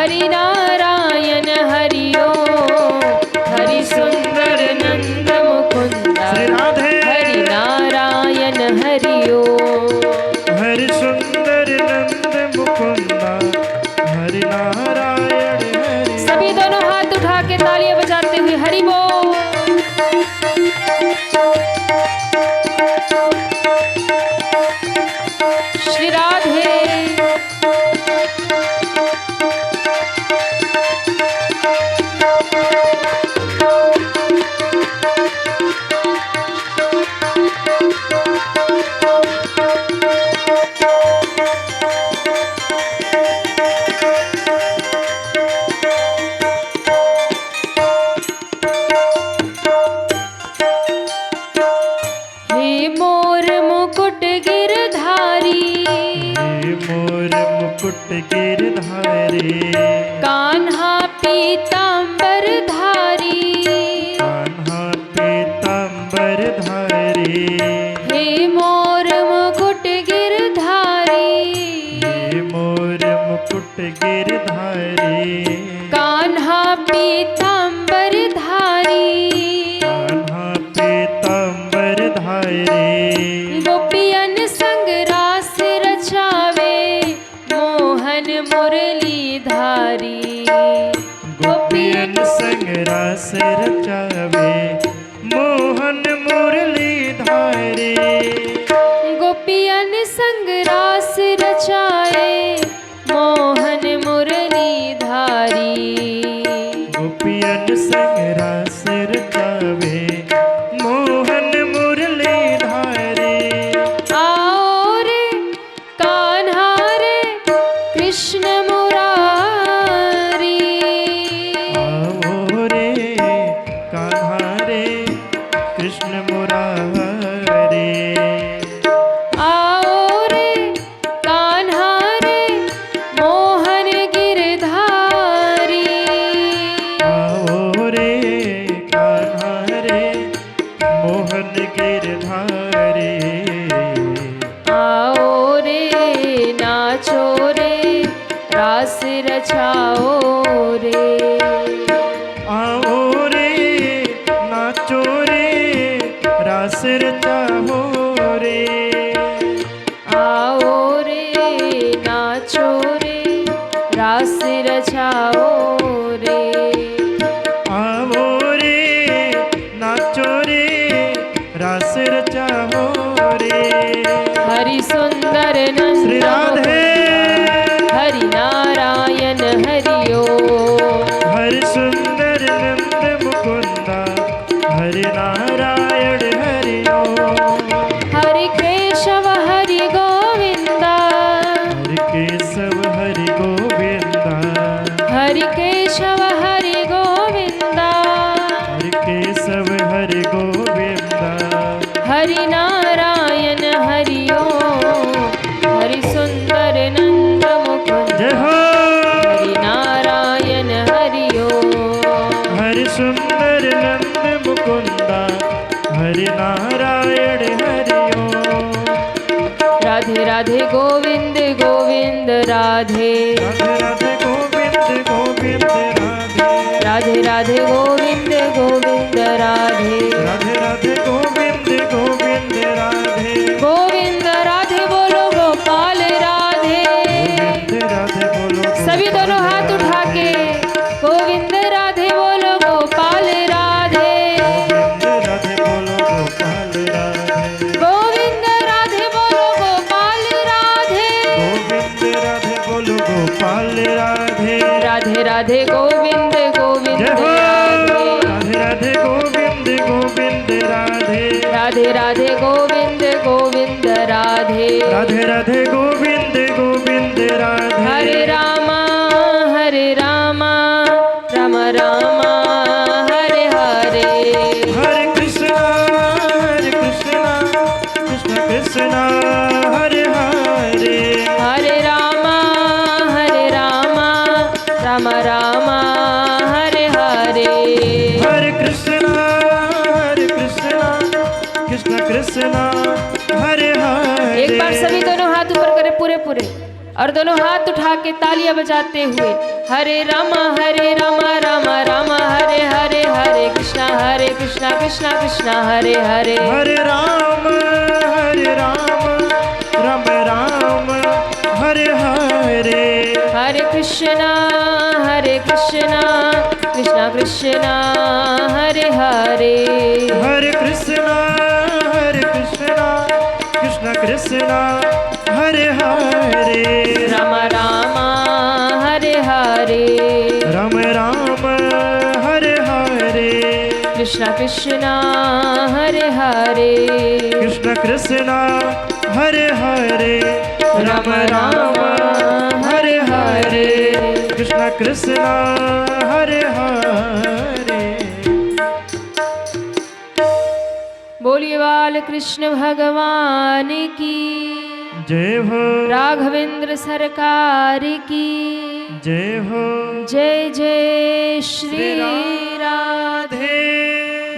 हरि नारायण हरि ओम। हरि सुंदर नंद मुकुंद श्री राधे हरि नारायण हरि ओम। हरि सुंदर नंद मुकुंदा हरि नारायण हरि। सभी दोनों हाथ उठा के तालियां बजाते हुए हरि बोल। श्री राधे। हे मोर मुकुट गिरधारी हे मोर मुकुट गिरधारी कान्हा पीतांबर धारी। कान्हा पीतांबर धारी हे मोर मुकुट गिरधारी हे मोर मुकुट गिरधारी कान्हा पीतांबर धारी। कान्हा पीतांबर धारी गोपियन संग रास रचावे मोहन मुरली धारी। गोपियन संग रास रचावे मोहन मुरली धारी गोपियन संग रास रचाए मोहन मुरली धारी। गोपियन संग रास रचावे मोहन मुरली धारी आओ रे कान्हा रे कृष्ण मुरारी। आओ रे कान्हा रे कृष्ण मुरारी आओ रे कान्हा रे मोहन गिरधारी। आओ रे कान्हा रे मोहन गिरधारी आओ रे नाचो रे रास रचाओ रे। आओ रे नाचो रे रास रचाओ रे आओ रे नाचो रे रास रचाओ रे। आओ रे नाचो रे रास रचाओ रे हरि सुंदर नंद श्री राधे हरि नारायण हरि ओम। हरि सुंदर नंद मुकुंदा हरि नारायण हरि ओम। हरि केशव हरि गोविंदा हरि केशव हरि गोविंदा हरि केशव हरि गोविंदा हरि केशव हरि गोविंदा हरि नारायण हरि ओम। हरि सुंदर नंद मुकुंद जय हो हरि नारायण हरि ओम। हरि सुंदर नंद मुकुंदा हरि नारायण हरि ओम। राधे राधे गोविंद गोविंद राधे। राधे राधे गोविंद गोविंद राधे राधे राधे गोविंद गोविंद राधे। राधे राधे गोविंद गोविंद राधे गोविंद राधे बोलो गोपाल राधे। गोविंद राधे बोलो सभी दोनों हाथ उठा के गोविंद राधे बोलो गोपाल राधे। गोविंद राधे बोलो गोपाल राधे गोविंद राधे बोलो गोपाल राधे। गोविंद राधे बोलो गोपाल राधे राधे राधे गोविंद गोविंद जय हो राधे। राधे राधे गोविंद गोविंद राधे राधे राधे गोविंद गोविंद राधे। राधे राधे गोविंद गोविंद राधे हरे रामा राम रामा हरे हरे। हरे कृष्णा कृष्ण कृष्ण हरे हरे हरे रामा राम राम हरे हरे। हरे कृष्ण कृष्ण कृष्ण हरे हरे। एक बार सभी दोनों हाथ ऊपर करें पूरे पूरे। और दोनों हाथ उठा के तालियां बजाते हुए हरे राम राम राम हरे हरे, हरे कृष्णा कृष्णा कृष्णा हरे हरे। हरे राम राम राम हरे हरे। हरे कृष्णा कृष्णा कृष्णा हरे हरे। हरे कृष्णा कृष्णा कृष्णा हरे हरे। राम राम हरे हरे, राम राम हरे हरे। कृष्णा कृष्णा हरे हरे, कृष्ण कृष्ण हरे हरे। राम राम हरे हरे। कृष्ण कृष्ण हरे हरे। बोलिए बाल कृष्ण भगवान की जय हो। राघवेंद्र सरकार की जय हो। जय जय श्री राधे।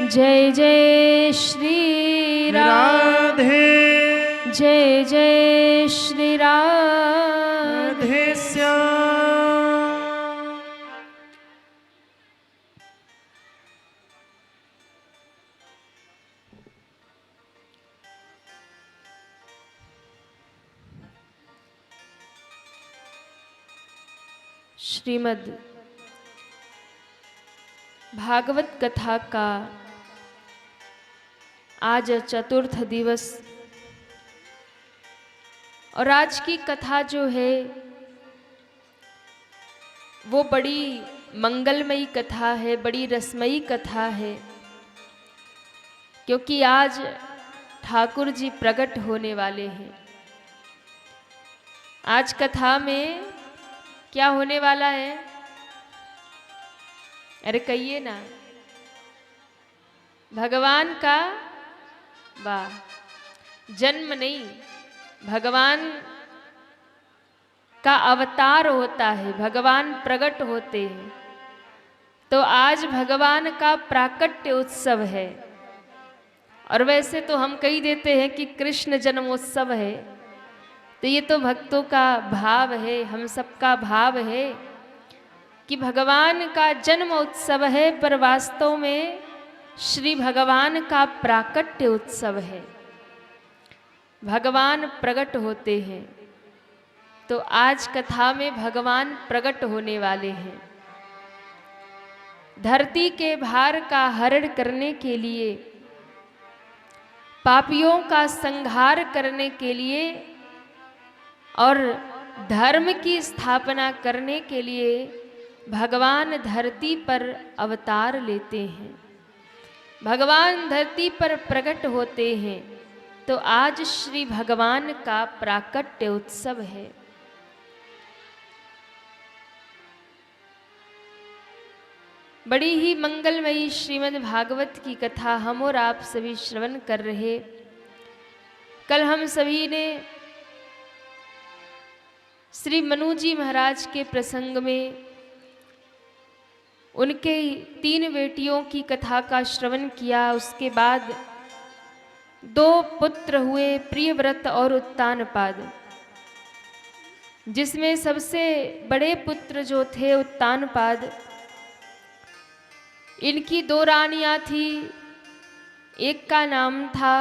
जय जय श्री राधे। जय जय श्री राधे श्याम। श्रीमद् भागवत कथा का आज चतुर्थ दिवस और आज की कथा जो है वो बड़ी मंगलमयी कथा है, बड़ी रसमयी कथा है, क्योंकि आज ठाकुर जी प्रकट होने वाले हैं। आज कथा में क्या होने वाला है? अरे कहिए ना। भगवान का जन्म नहीं, भगवान का अवतार होता है, भगवान प्रकट होते हैं। तो आज भगवान का प्राकट्य उत्सव है। और वैसे तो हम कही देते हैं कि कृष्ण जन्मोत्सव है, तो ये तो भक्तों का भाव है, हम सबका भाव है कि भगवान का जन्म उत्सव है, पर वास्तव में श्री भगवान का प्राकट्य उत्सव है। भगवान प्रकट होते हैं। तो आज कथा में भगवान प्रकट होने वाले हैं। धरती के भार का हरण करने के लिए, पापियों का संहार करने के लिए और धर्म की स्थापना करने के लिए भगवान धरती पर अवतार लेते हैं, भगवान धरती पर प्रकट होते हैं। तो आज श्री भगवान का प्राकट्य उत्सव है। बड़ी ही मंगलमयी श्रीमद् भागवत की कथा हम और आप सभी श्रवण कर रहे। कल हम सभी ने श्री मनु जी महाराज के प्रसंग में उनके 3 बेटियों की कथा का श्रवण किया। उसके बाद 2 पुत्र हुए, प्रियव्रत और उत्तानपाद, जिसमें सबसे बड़े पुत्र जो थे उत्तानपाद, इनकी 2 रानियां थी। एक का नाम था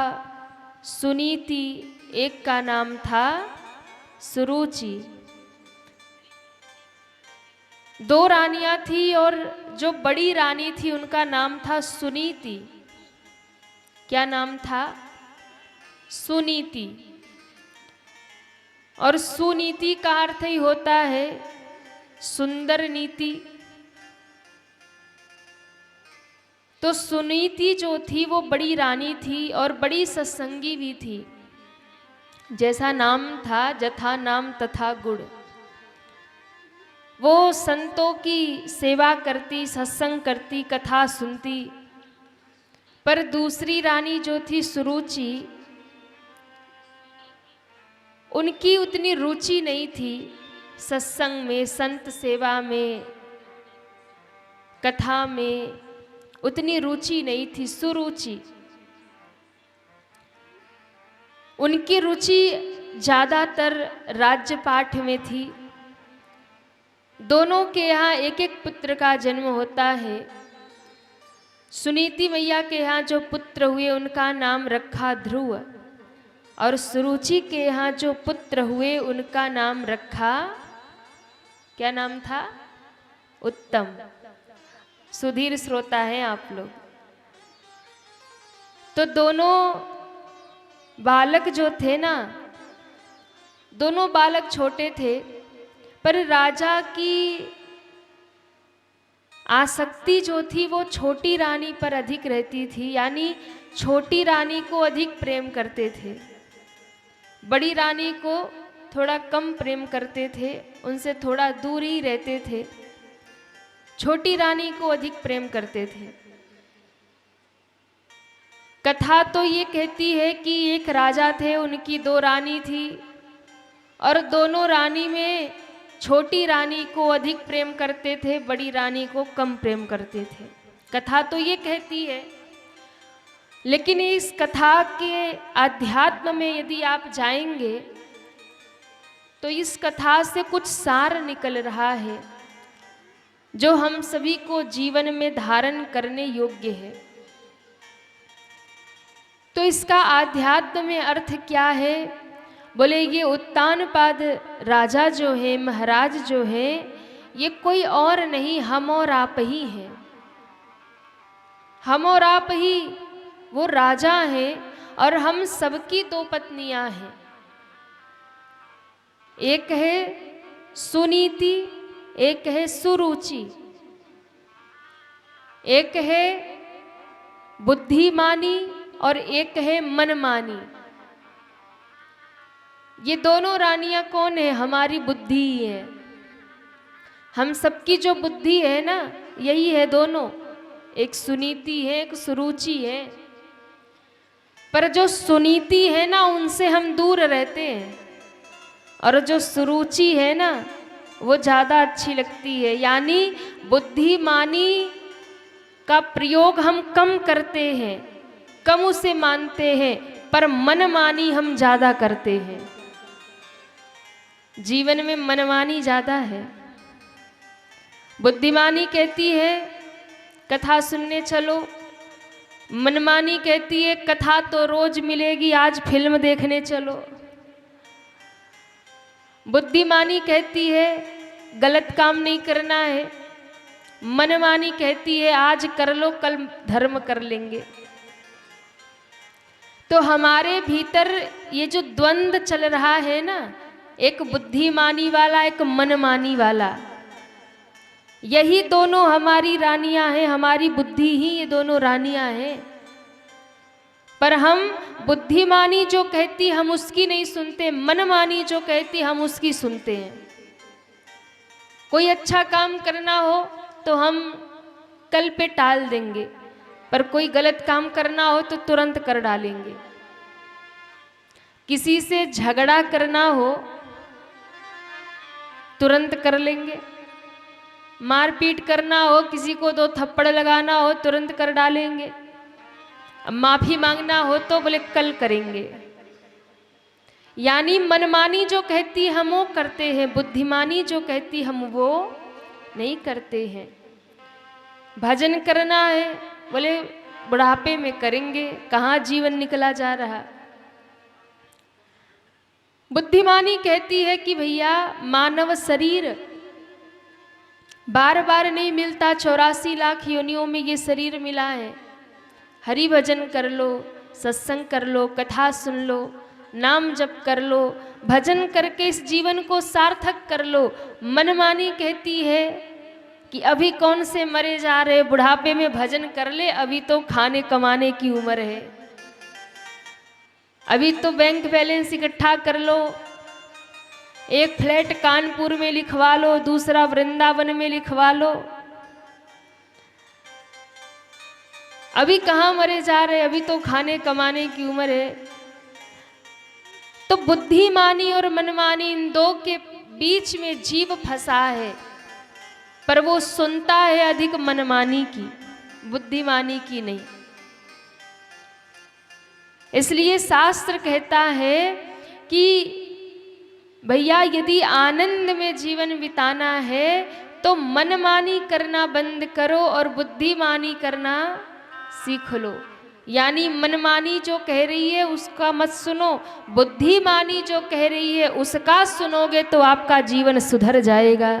सुनीति, एक का नाम था सुरुचि। 2 रानियां थी और जो बड़ी रानी थी उनका नाम था सुनीति। क्या नाम था? सुनीति। और सुनीति का अर्थ ही होता है सुंदर नीति। तो सुनीति जो थी वो बड़ी रानी थी और बड़ी सत्संगी भी थी। जैसा नाम था, जथा नाम तथा गुण। वो संतों की सेवा करती, सत्संग करती, कथा सुनती। पर दूसरी रानी जो थी सुरुचि, उनकी उतनी रुचि नहीं थी सत्संग में, संत सेवा में, कथा में उतनी रुचि नहीं थी। सुरुचि, उनकी रुचि ज़्यादातर राज्य पाठ में थी। दोनों के यहाँ एक एक पुत्र का जन्म होता है। सुनीति मैया के यहाँ जो पुत्र हुए उनका नाम रखा ध्रुव, और सुरुचि के यहाँ जो पुत्र हुए उनका नाम रखा, क्या नाम था? उत्तम। सुधीर श्रोता हैं आप लोग। तो दोनों बालक जो थे ना, दोनों बालक छोटे थे, पर राजा की आसक्ति जो थी वो छोटी रानी पर अधिक रहती थी, यानी छोटी रानी को अधिक प्रेम करते थे, बड़ी रानी को थोड़ा कम प्रेम करते थे, उनसे थोड़ा दूर ही रहते थे, छोटी रानी को अधिक प्रेम करते थे। कथा तो ये कहती है कि एक राजा थे, उनकी दो रानी थी, और दोनों रानी में छोटी रानी को अधिक प्रेम करते थे, बड़ी रानी को कम प्रेम करते थे। कथा तो ये कहती है, लेकिन इस कथा के आध्यात्म में यदि आप जाएंगे तो इस कथा से कुछ सार निकल रहा है जो हम सभी को जीवन में धारण करने योग्य है। तो इसका आध्यात्म में अर्थ क्या है? बोले ये उत्तानपाद राजा जो है, महाराज जो है, ये कोई और नहीं, हम और आप ही हैं। हम और आप ही वो राजा हैं, और हम सबकी दो पत्नियां हैं। एक है सुनीति, एक है सुरुचि, एक है बुद्धिमानी और एक है मनमानी। ये दोनों रानियां कौन है? हमारी बुद्धि ही है। हम सबकी जो बुद्धि है ना, यही है दोनों, एक सुनीति है, एक सुरुचि है। पर जो सुनीति है ना, उनसे हम दूर रहते हैं, और जो सुरुचि है ना, वो ज़्यादा अच्छी लगती है। यानी बुद्धिमानी का प्रयोग हम कम करते हैं, कम उसे मानते हैं, पर मनमानी हम ज़्यादा करते हैं। जीवन में मनमानी ज़्यादा है। बुद्धिमानी कहती है कथा सुनने चलो, मनमानी कहती है कथा तो रोज मिलेगी, आज फिल्म देखने चलो। बुद्धिमानी कहती है गलत काम नहीं करना है, मनमानी कहती है आज कर लो, कल धर्म कर लेंगे। तो हमारे भीतर ये जो द्वंद्व चल रहा है ना, एक बुद्धिमानी वाला, एक मनमानी वाला, यही दोनों हमारी रानियां हैं, हमारी बुद्धि ही ये दोनों रानियां हैं। पर हम बुद्धिमानी जो कहती हम उसकी नहीं सुनते, मनमानी जो कहती हम उसकी सुनते हैं। कोई अच्छा काम करना हो तो हम कल पे टाल देंगे, पर कोई गलत काम करना हो तो तुरंत कर डालेंगे। किसी से झगड़ा करना हो तुरंत कर लेंगे, मारपीट करना हो, किसी को दो थप्पड़ लगाना हो तुरंत कर डालेंगे, माफी मांगना हो तो बोले कल करेंगे। यानी मनमानी जो कहती हम वो करते हैं, बुद्धिमानी जो कहती हम वो नहीं करते हैं। भजन करना है बोले बुढ़ापे में करेंगे, कहाँ जीवन निकला जा रहा। बुद्धिमानी कहती है कि भैया मानव शरीर बार बार नहीं मिलता, 84 लाख योनियों में ये शरीर मिला है। हरि भजन कर लो, सत्संग कर लो, कथा सुन लो, नाम जप कर लो, भजन करके इस जीवन को सार्थक कर लो। मनमानी कहती है कि अभी कौन से मरे जा रहे, बुढ़ापे में भजन कर ले, अभी तो खाने कमाने की उम्र है, अभी तो बैंक बैलेंस इकट्ठा कर लो, एक फ्लैट कानपुर में लिखवा लो, दूसरा वृंदावन में लिखवा लो, अभी कहाँ मरे जा रहे, अभी तो खाने कमाने की उम्र है। तो बुद्धिमानी और मनमानी इन दो के बीच में जीव फंसा है, पर वो सुनता है अधिक मनमानी की, बुद्धिमानी की नहीं। इसलिए शास्त्र कहता है कि भैया यदि आनंद में जीवन बिताना है तो मनमानी करना बंद करो और बुद्धिमानी करना सीख लो। यानी मनमानी जो कह रही है उसका मत सुनो, बुद्धिमानी जो कह रही है उसका सुनोगे तो आपका जीवन सुधर जाएगा।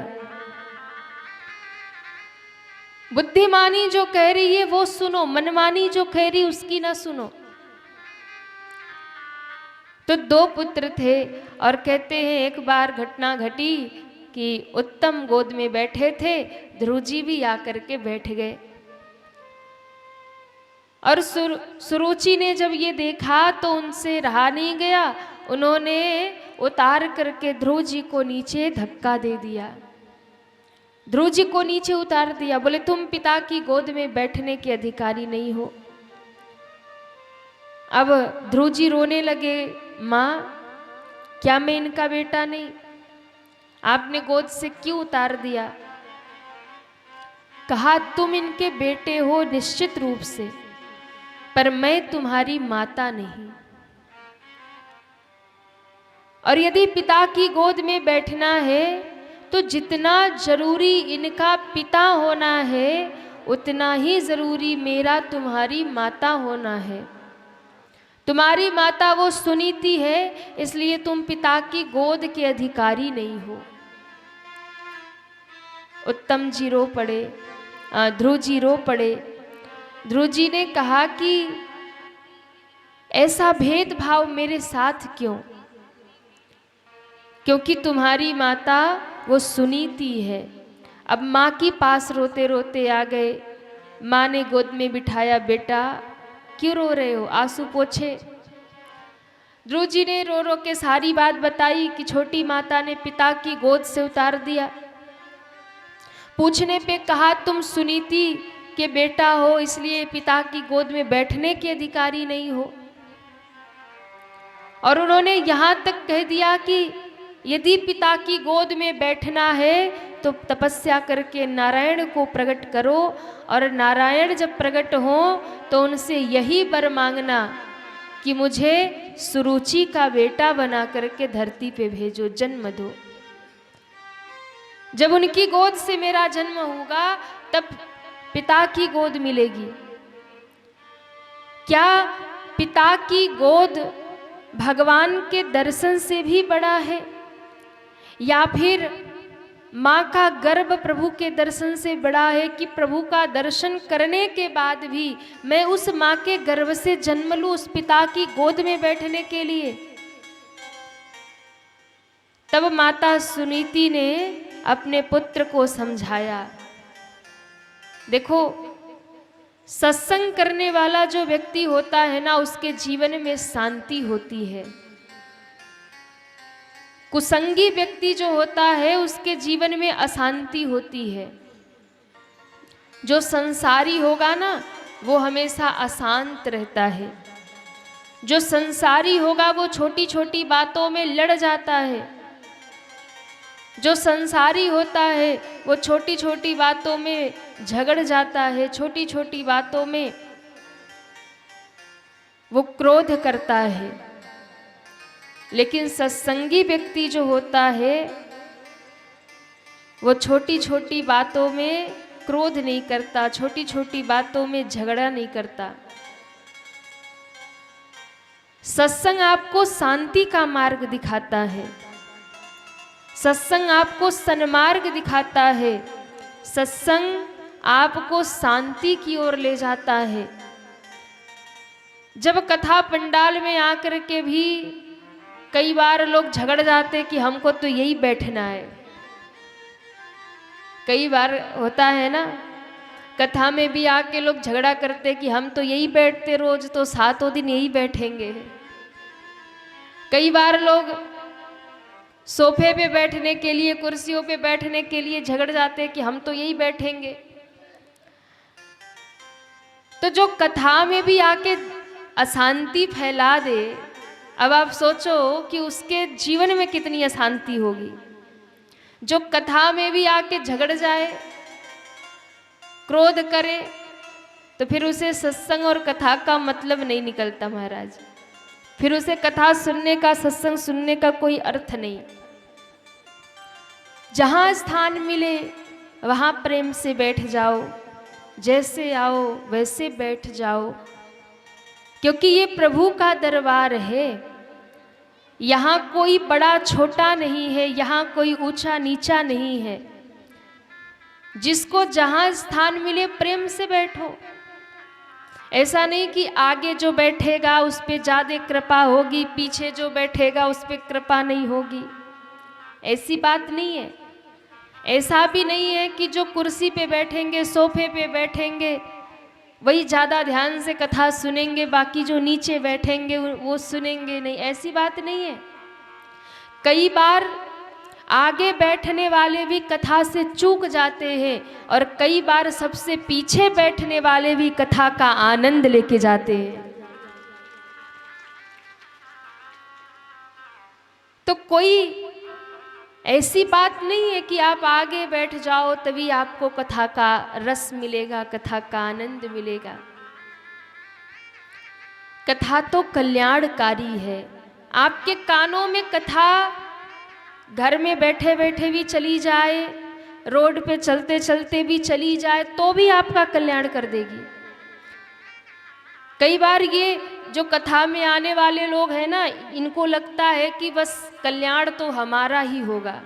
बुद्धिमानी जो कह रही है वो सुनो, मनमानी जो कह रही उसकी ना सुनो। तो दो पुत्र थे और कहते हैं एक बार घटना घटी कि उत्तम गोद में बैठे थे, ध्रुव जी भी आकर के बैठ गए। और सुरुचि ने जब ये देखा तो उनसे रहा नहीं गया, उन्होंने उतार करके ध्रुव जी को नीचे धक्का दे दिया, ध्रुव जी को नीचे उतार दिया। बोले तुम पिता की गोद में बैठने के अधिकारी नहीं हो। अब ध्रुव जी रोने लगे, माँ क्या मैं इनका बेटा नहीं, आपने गोद से क्यों उतार दिया? कहा तुम इनके बेटे हो निश्चित रूप से, पर मैं तुम्हारी माता नहीं। और यदि पिता की गोद में बैठना है तो जितना जरूरी इनका पिता होना है उतना ही जरूरी मेरा तुम्हारी माता होना है। तुम्हारी माता वो सुनीति है, इसलिए तुम पिता की गोद के अधिकारी नहीं हो। उत्तम जी रो पड़े, ध्रुव जी रो पड़े। ध्रुव जी ने कहा कि ऐसा भेदभाव मेरे साथ क्यों? क्योंकि तुम्हारी माता वो सुनीति है। अब माँ के पास रोते रोते आ गए, माँ ने गोद में बिठाया, बेटा क्यों रो रहे हो, आंसू पोछे। ध्रुव जी ने रो रो के सारी बात बताई कि छोटी माता ने पिता की गोद से उतार दिया। पूछने पे कहा तुम सुनीति के बेटा हो इसलिए पिता की गोद में बैठने के अधिकारी नहीं हो। और उन्होंने यहाँ तक कह दिया कि यदि पिता की गोद में बैठना है तो तपस्या करके नारायण को प्रकट करो, और नारायण जब प्रकट हो तो उनसे यही वर मांगना कि मुझे सुरुचि का बेटा बना करके धरती पे भेजो, जन्म दो। जब उनकी गोद से मेरा जन्म होगा तब पिता की गोद मिलेगी। क्या पिता की गोद भगवान के दर्शन से भी बड़ा है, या फिर माँ का गर्भ प्रभु के दर्शन से बड़ा है कि प्रभु का दर्शन करने के बाद भी मैं उस माँ के गर्भ से जन्म लूं उस पिता की गोद में बैठने के लिए? तब माता सुनीति ने अपने पुत्र को समझाया, देखो सत्संग करने वाला जो व्यक्ति होता है ना उसके जीवन में शांति होती है। कुसंगी व्यक्ति जो होता है उसके जीवन में अशांति होती है। जो संसारी होगा ना वो हमेशा अशांत रहता है। जो संसारी होगा वो छोटी छोटी बातों में लड़ जाता है। जो संसारी होता है वो छोटी छोटी बातों में झगड़ जाता है, छोटी छोटी बातों में वो क्रोध करता है। लेकिन सत्संगी व्यक्ति जो होता है वो छोटी छोटी बातों में क्रोध नहीं करता, छोटी छोटी बातों में झगड़ा नहीं करता। सत्संग आपको शांति का मार्ग दिखाता है, सत्संग आपको सन्मार्ग दिखाता है, सत्संग आपको शांति की ओर ले जाता है। जब कथा पंडाल में आकर के भी कई बार लोग झगड़ जाते कि हमको तो यही बैठना है। कई बार होता है ना, कथा में भी आके लोग झगड़ा करते कि हम तो यही बैठते, रोज तो 7 दिन यही बैठेंगे। कई बार लोग सोफे पे बैठने के लिए, कुर्सियों पे बैठने के लिए झगड़ जाते कि हम तो यही बैठेंगे। तो जो कथा में भी आके अशांति फैला दे, अब आप सोचो कि उसके जीवन में कितनी अशांति होगी। जो कथा में भी आके झगड़ जाए, क्रोध करे, तो फिर उसे सत्संग और कथा का मतलब नहीं निकलता महाराज। फिर उसे कथा सुनने का, सत्संग सुनने का कोई अर्थ नहीं। जहाँ स्थान मिले वहाँ प्रेम से बैठ जाओ, जैसे आओ वैसे बैठ जाओ, क्योंकि ये प्रभु का दरबार है। यहाँ कोई बड़ा छोटा नहीं है, यहाँ कोई ऊंचा नीचा नहीं है। जिसको जहाँ स्थान मिले प्रेम से बैठो। ऐसा नहीं कि आगे जो बैठेगा उस पर ज़्यादा कृपा होगी, पीछे जो बैठेगा उस पर कृपा नहीं होगी, ऐसी बात नहीं है। ऐसा भी नहीं है कि जो कुर्सी पे बैठेंगे, सोफे पे बैठेंगे, वही ज़्यादा ध्यान से कथा सुनेंगे, बाकी जो नीचे बैठेंगे वो सुनेंगे नहीं, ऐसी बात नहीं है। कई बार आगे बैठने वाले भी कथा से चूक जाते हैं और कई बार सबसे पीछे बैठने वाले भी कथा का आनंद लेके जाते हैं। तो कोई ऐसी बात नहीं है कि आप आगे बैठ जाओ तभी आपको कथा का रस मिलेगा, कथा का आनंद मिलेगा। कथा तो कल्याणकारी है। आपके कानों में कथा घर में बैठे बैठे भी चली जाए, रोड पे चलते चलते भी चली जाए, तो भी आपका कल्याण कर देगी। कई बार ये जो कथा में आने वाले लोग हैं ना, इनको लगता है कि बस कल्याण तो हमारा ही होगा,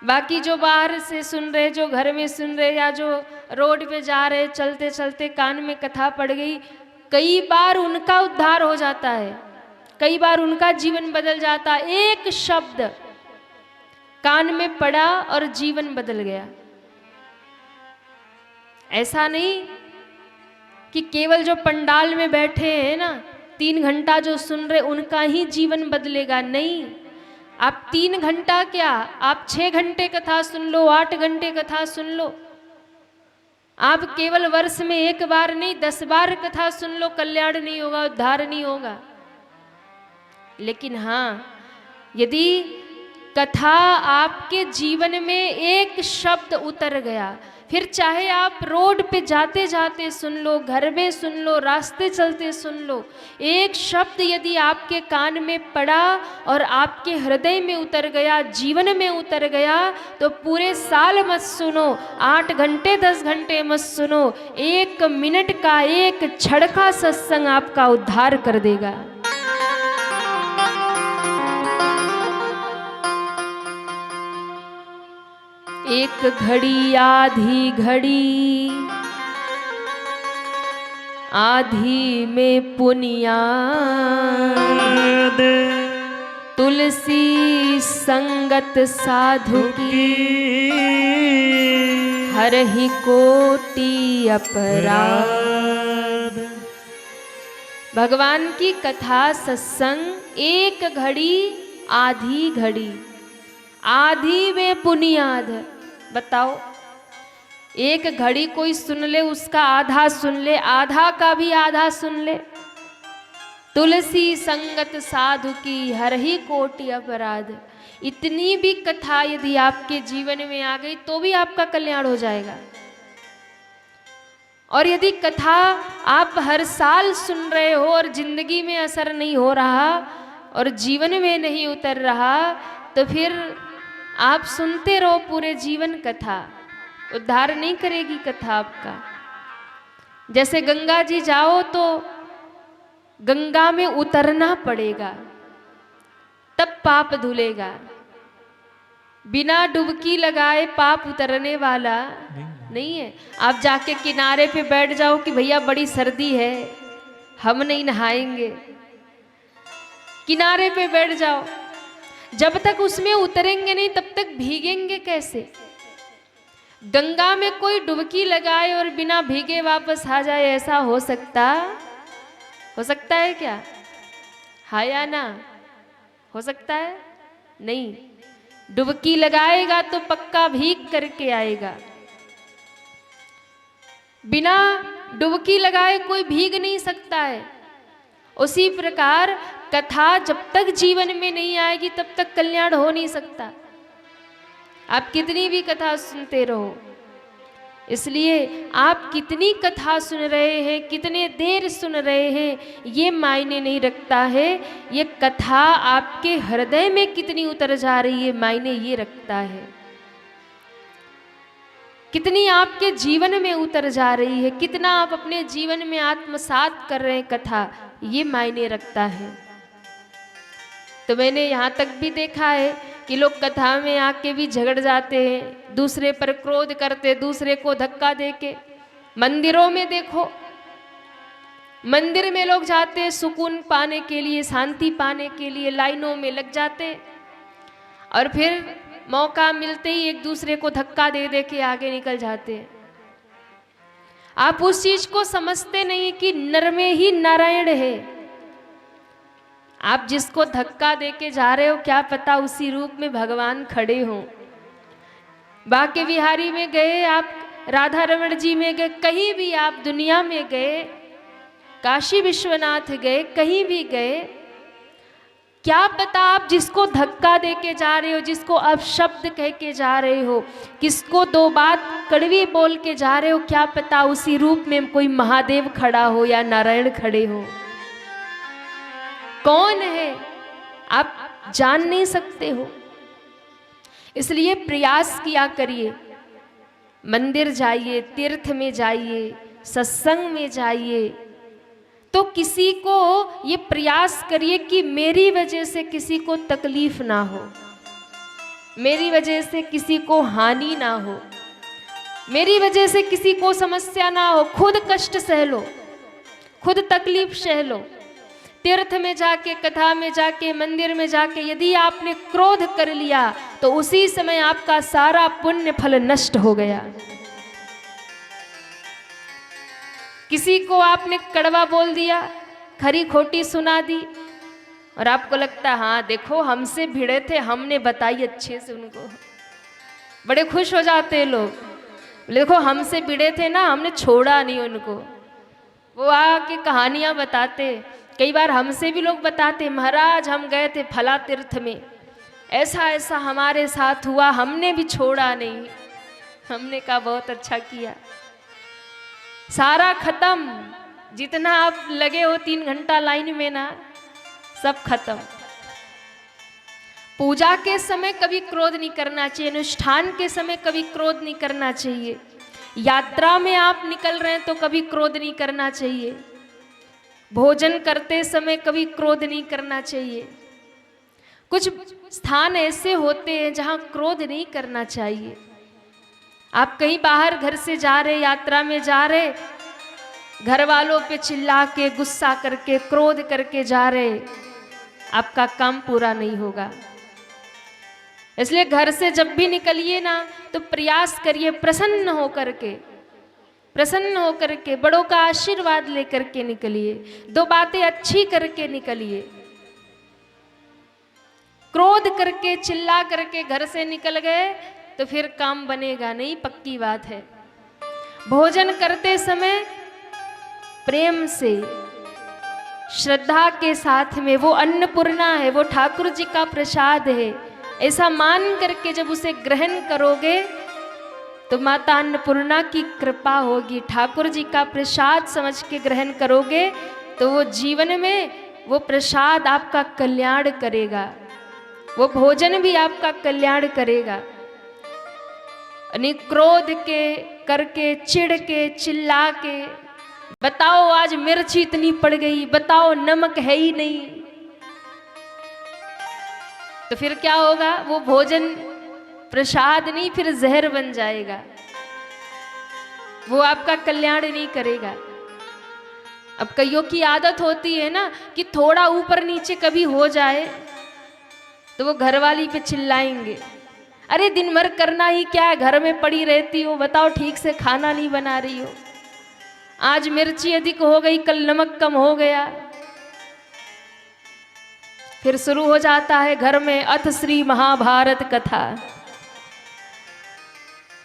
बाकी जो बाहर से सुन रहे, जो घर में सुन रहे, या जो रोड पे जा रहे, चलते चलते कान में कथा पड़ गई, कई बार उनका उद्धार हो जाता है, कई बार उनका जीवन बदल जाता। एक शब्द कान में पड़ा और जीवन बदल गया। ऐसा नहीं कि केवल जो पंडाल में बैठे हैं ना, 3 घंटा जो सुन रहे उनका ही जीवन बदलेगा, नहीं। आप 3 घंटा क्या, आप 6 घंटे कथा सुन लो, 8 घंटे कथा सुन लो, आप केवल वर्ष में 1 बार नहीं 10 बार कथा सुन लो, कल्याण नहीं होगा, उद्धार नहीं होगा। लेकिन हाँ, यदि कथा आपके जीवन में एक शब्द उतर गया, फिर चाहे आप रोड पे जाते जाते सुन लो, घर में सुन लो, रास्ते चलते सुन लो, एक शब्द यदि आपके कान में पड़ा और आपके हृदय में उतर गया, जीवन में उतर गया, तो पूरे साल मत सुनो, 8 घंटे 10 घंटे मत सुनो, 1 मिनट का, 1 क्षण का सत्संग आपका उद्धार कर देगा। एक घड़ी आधी घड़ी, आधी में पुनियाद, तुलसी संगत साधु की, हरहि कोटि अपराध। भगवान की कथा सत्संग एक घड़ी आधी घड़ी, आधी में पुनियाद। बताओ, एक घड़ी कोई सुन ले, उसका आधा सुन ले, आधा का भी आधा सुन ले। तुलसी संगत साधु की, हरहि कोटि अपराध। इतनी भी कथा यदि आपके जीवन में आ गई तो भी आपका कल्याण हो जाएगा। और यदि कथा आप हर साल सुन रहे हो और जिंदगी में असर नहीं हो रहा और जीवन में नहीं उतर रहा, तो फिर आप सुनते रहो पूरे जीवन कथा, उद्धार नहीं करेगी कथा आपका। जैसे गंगा जी जाओ तो गंगा में उतरना पड़ेगा, तब पाप धुलेगा। बिना डुबकी लगाए पाप उतरने वाला नहीं है। आप जाके किनारे पे बैठ जाओ कि भैया बड़ी सर्दी है, हम नहीं नहाएंगे, किनारे पे बैठ जाओ, जब तक उसमें उतरेंगे नहीं तब तक भीगेंगे कैसे? गंगा में कोई डुबकी लगाए और बिना भीगे वापस आ जाए, ऐसा हो सकता है क्या? हाँ या ना? हो सकता है? नहीं। डुबकी लगाएगा तो पक्का भीग करके आएगा। बिना डुबकी लगाए कोई भीग नहीं सकता है। उसी प्रकार कथा जब तक जीवन में नहीं आएगी तब तक कल्याण हो नहीं सकता। आप कितनी भी कथा सुनते रहो, इसलिए आप कितनी कथा सुन रहे हैं, कितने देर सुन रहे हैं, ये मायने नहीं रखता है। ये कथा आपके हृदय में कितनी उतर जा रही है, मायने ये रखता है। कितनी आपके जीवन में उतर जा रही है, कितना आप अपने जीवन में आत्मसात कर रहे हैं कथा, ये मायने रखता है। तो मैंने यहाँ तक भी देखा है कि लोग कथा में आके भी झगड़ जाते हैं, दूसरे पर क्रोध करते, दूसरे को धक्का देके। मंदिरों में देखो, मंदिर में लोग जाते हैं सुकून पाने के लिए, शांति पाने के लिए, लाइनों में लग जाते हैं और फिर मौका मिलते ही एक दूसरे को धक्का दे दे के आगे निकल जाते हैं। आप उस चीज को समझते नहीं कि नर में ही नारायण है। आप जिसको धक्का देके जा रहे हो, क्या पता उसी रूप में भगवान खड़े हों। बांके बिहारी में गए आप, राधा रमण जी में गए, कहीं भी आप दुनिया में गए, काशी विश्वनाथ गए, कहीं भी गए, क्या पता आप जिसको धक्का देके जा रहे हो, जिसको अपशब्द कह के जा रहे हो, किसको दो बात कड़वी बोल के जा रहे हो, क्या पता उसी रूप में कोई महादेव खड़ा हो या नारायण खड़े हो। कौन है आप जान नहीं सकते हो। इसलिए प्रयास किया करिए, मंदिर जाइए, तीर्थ में जाइए, सत्संग में जाइए, तो किसी को ये प्रयास करिए कि मेरी वजह से किसी को तकलीफ ना हो, मेरी वजह से किसी को हानि ना हो, मेरी वजह से किसी को समस्या ना हो। खुद कष्ट सह लो, खुद तकलीफ सह लो। तीर्थ में जाके, कथा में जाके, मंदिर में जाके यदि आपने क्रोध कर लिया तो उसी समय आपका सारा पुण्य फल नष्ट हो गया। किसी को आपने कड़वा बोल दिया, खरी खोटी सुना दी, और आपको लगता हाँ देखो हमसे भिड़े थे, हमने बताई अच्छे से उनको, बड़े खुश हो जाते हैं लोग। देखो हमसे भिड़े थे ना, हमने छोड़ा नहीं उनको। वो आके कहानियां बताते, कई बार हमसे भी लोग बताते, महाराज हम गए थे फला तीर्थ में, ऐसा ऐसा हमारे साथ हुआ, हमने भी छोड़ा नहीं। हमने कहा बहुत अच्छा किया, सारा खत्म, जितना आप लगे हो 3 घंटा लाइन में ना, सब खत्म। पूजा के समय कभी क्रोध नहीं करना चाहिए, अनुष्ठान के समय कभी क्रोध नहीं करना चाहिए, यात्रा में आप निकल रहे हैं तो कभी क्रोध नहीं करना चाहिए, भोजन करते समय कभी क्रोध नहीं करना चाहिए। कुछ स्थान ऐसे होते हैं जहाँ क्रोध नहीं करना चाहिए। आप कहीं बाहर घर से जा रहे, यात्रा में जा रहे, घर वालों पे चिल्ला के, गुस्सा करके, क्रोध करके जा रहे, आपका काम पूरा नहीं होगा। इसलिए घर से जब भी निकलिए ना तो प्रयास करिए प्रसन्न होकर के, प्रसन्न होकर के, बड़ों का आशीर्वाद लेकर के निकलिए, 2 बातें अच्छी करके निकलिए। क्रोध करके, चिल्ला करके घर से निकल गए तो फिर काम बनेगा नहीं, पक्की बात है। भोजन करते समय प्रेम से, श्रद्धा के साथ में, वो अन्नपूर्णा है, वो ठाकुर जी का प्रसाद है, ऐसा मान करके जब उसे ग्रहण करोगे तो माता अन्नपूर्णा की कृपा होगी। ठाकुर जी का प्रसाद समझ के ग्रहण करोगे तो वो जीवन में वो प्रसाद आपका कल्याण करेगा, वो भोजन भी आपका कल्याण करेगा। क्रोध के करके, चिढ़ के, चिल्ला के, बताओ आज मिर्च इतनी पड़ गई, बताओ नमक है ही नहीं, तो फिर क्या होगा? वो भोजन प्रसाद नहीं, फिर जहर बन जाएगा, वो आपका कल्याण नहीं करेगा। अब कईयों की आदत होती है ना कि थोड़ा ऊपर नीचे कभी हो जाए तो वो घरवाली पे चिल्लाएंगे, अरे दिन भर करना ही क्या है, घर में पड़ी रहती हो, बताओ ठीक से खाना नहीं बना रही हो, आज मिर्ची अधिक हो गई, कल नमक कम हो गया। फिर शुरू हो जाता है घर में अथ श्री महाभारत कथा,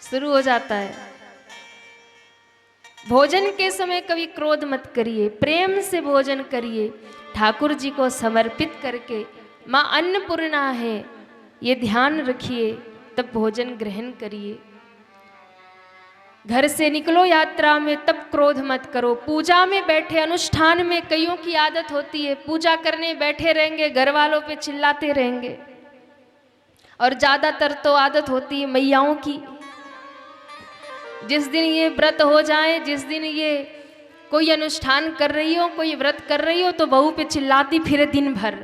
शुरू हो जाता है। भोजन के समय कभी क्रोध मत करिए, प्रेम से भोजन करिए, ठाकुर जी को समर्पित करके। माँ अन्नपूर्णा है ये ध्यान रखिए, तब भोजन ग्रहण करिए। घर से निकलो यात्रा में तब क्रोध मत करो। पूजा में बैठे, अनुष्ठान में कईयों की आदत होती है, पूजा करने बैठे रहेंगे, घर वालों पे चिल्लाते रहेंगे। और ज़्यादातर तो आदत होती है मैयाओं की। जिस दिन ये व्रत हो जाए, जिस दिन ये कोई अनुष्ठान कर रही हो, कोई व्रत कर रही हो, तो बहू पे चिल्लाती फिरे दिन भर।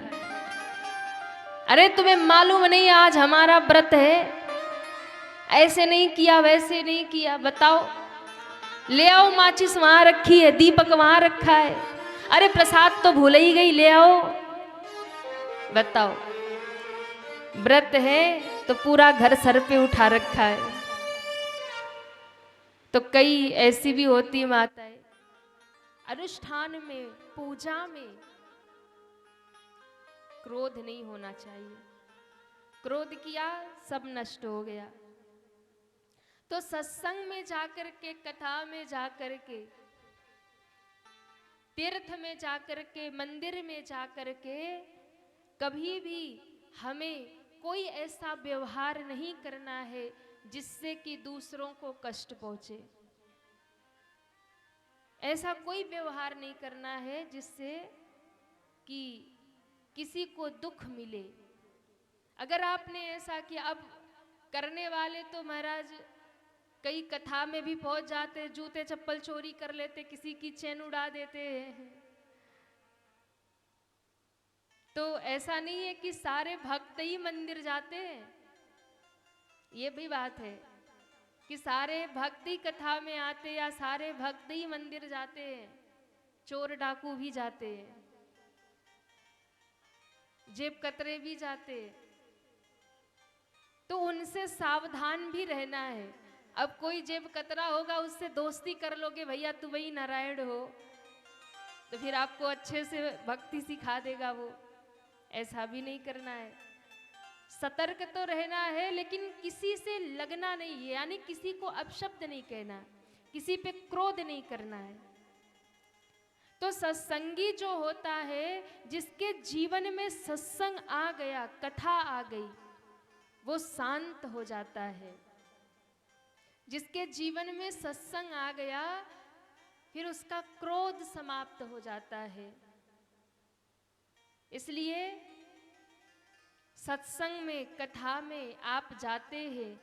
अरे तुम्हें मालूम नहीं आज हमारा व्रत है, ऐसे नहीं किया, वैसे नहीं किया, बताओ। ले आओ माचिस, वहां रखी है, दीपक वहां रखा है। अरे प्रसाद तो भूल ही गई, ले आओ। बताओ, व्रत है तो पूरा घर सर पे उठा रखा है। तो कई ऐसी भी होती माताएं, अनुष्ठान में, पूजा में क्रोध नहीं होना चाहिए। क्रोध किया, सब नष्ट हो गया। तो सत्संग में जाकर के, कथा में जाकर के, तीर्थ में जाकर के, मंदिर में जाकर के कभी भी हमें कोई ऐसा व्यवहार नहीं करना है जिससे कि दूसरों को कष्ट पहुंचे। ऐसा कोई व्यवहार नहीं करना है जिससे कि किसी को दुख मिले। अगर आपने ऐसा किया, अब करने वाले तो महाराज कई कथा में भी पहुंच जाते, जूते चप्पल चोरी कर लेते, किसी की चैन उड़ा देते हैं। तो ऐसा नहीं है कि सारे भक्त ही मंदिर जाते हैं, ये भी बात है कि सारे भक्त ही कथा में आते या सारे भक्त ही मंदिर जाते हैं। चोर डाकू भी जाते हैं, जेब कतरे भी जाते हैं। तो उनसे सावधान भी रहना है। अब कोई जेब कतरा होगा, उससे दोस्ती कर लोगे, भैया तू वही नारायण हो, तो फिर आपको अच्छे से भक्ति सिखा देगा वो। ऐसा भी नहीं करना है। सतर्क तो रहना है, लेकिन किसी से लगना नहीं है, यानी किसी को अपशब्द नहीं कहना, किसी पे क्रोध नहीं करना है। तो सत्संगी जो होता है, जिसके जीवन में सत्संग आ गया, कथा आ गई, वो शांत हो जाता है। जिसके जीवन में सत्संग आ गया, फिर उसका क्रोध समाप्त हो जाता है। इसलिए सत्संग में, कथा में आप जाते हैं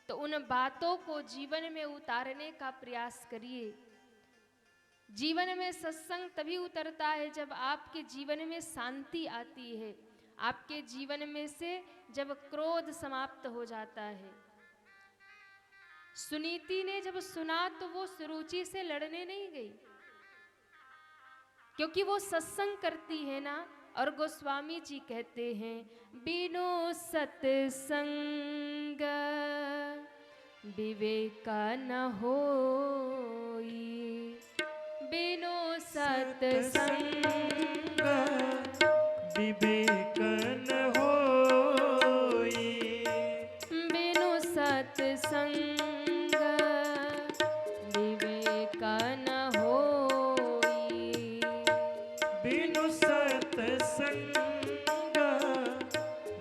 तो उन बातों को जीवन में उतारने का प्रयास करिए। जीवन में सत्संग तभी उतरता है जब आपके जीवन में शांति आती है, आपके जीवन में से जब क्रोध समाप्त हो जाता है। सुनीति ने जब सुना तो वो सुरुचि से लड़ने नहीं गई, क्योंकि वो सत्संग करती है ना। और गोस्वामी जी कहते हैं, बिनु सत्संग विवेका न होई, बिनु सत्संग विवेक न होई, बिनु सत्संग विवेका न होई, बिनु सत्संग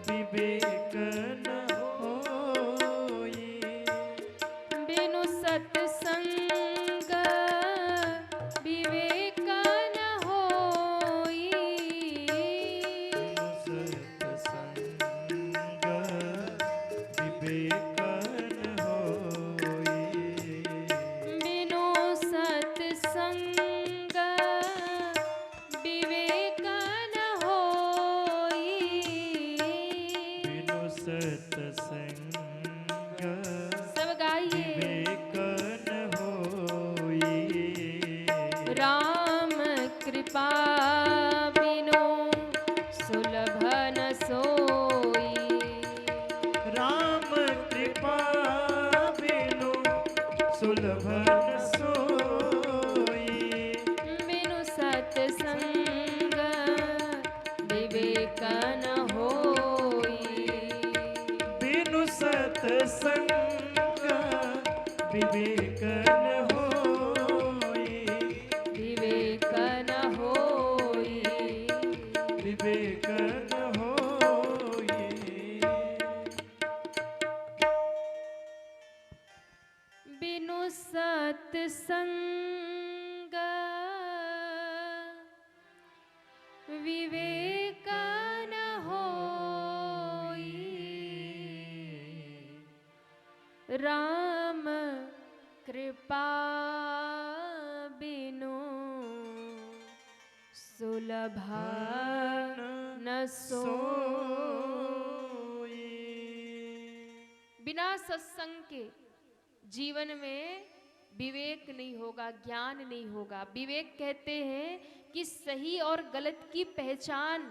विवेक न होई, बिनु सत्संग विवेक न होई, बिनु सत्संग विवेक न होई, बिनु सत्संग विवेक न होई। बिनु सत्संग सब गाइए। विवेक न होई, राम कृपा बिनु सुलभ न सोई, राम कृपा बिनु सुलभ न सोई, बिनु सत्संग विवेक न होई, बिनु सत्संग विवेक न होई, विवेक न होई। विवेक न होई। बिनु सत्संग विवेक न होई, राम कृपा बिनु सुलभा न सोई। बिना सत्संग के जीवन में विवेक नहीं होगा, ज्ञान नहीं होगा। विवेक कहते हैं कि सही और गलत की पहचान